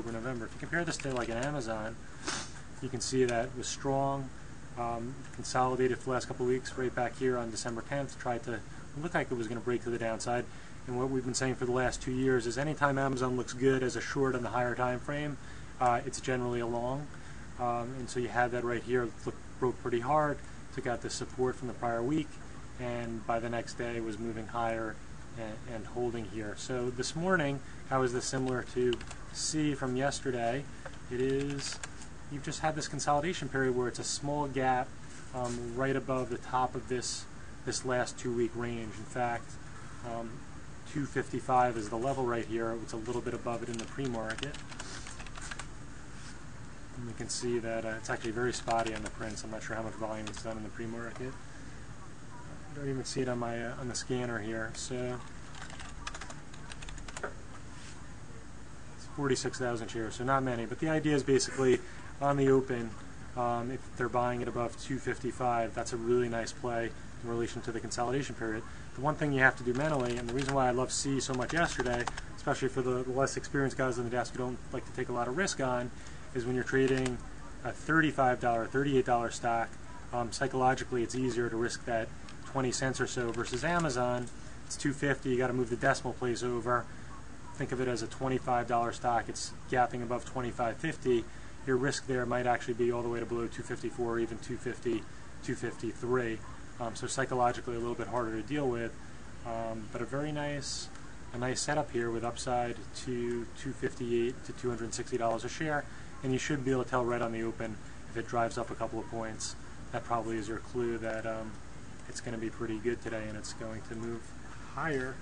October, November. If you compare this to like an Amzn, you can see that it was strong, consolidated for the last couple of weeks, right back here on December 10th, tried to look like it was going to break to the downside. And what we've been saying for the last 2 years is anytime Amzn looks good as a short on the higher time frame, it's generally a long. And so you had that right here. It broke pretty hard, took out the support from the prior week, and by the next day was moving higher and holding here. So this morning, how is this similar to C from yesterday? It is, you've just had this consolidation period where it's a small gap right above the top of this last 2-week range. In fact, 255 is the level right here. It's a little bit above it in the pre-market. And you can see that it's actually very spotty on the prints. I'm not sure how much volume it's done in the pre-market. I don't even see it on my on the scanner here. So it's 46,000 shares, so not many. But the idea is basically on the open, if they're buying it above 255, that's a really nice play in relation to the consolidation period. The one thing you have to do mentally, and the reason why I love C so much yesterday, especially for the less experienced guys on the desk who don't like to take a lot of risk on, is when you're trading a $35, $38 stock, psychologically it's easier to risk that 20 cents or so versus Amzn. It's 250, you got to move the decimal place over. Think of it as a $25 stock, it's gapping above 25.50. Your risk there might actually be all the way to below 254 or even 250, 253. So psychologically a little bit harder to deal with, but a nice setup here with upside to $258 to $260 a share, and you should be able to tell right on the open if it drives up a couple of points. That probably is your clue that it's going to be pretty good today and it's going to move higher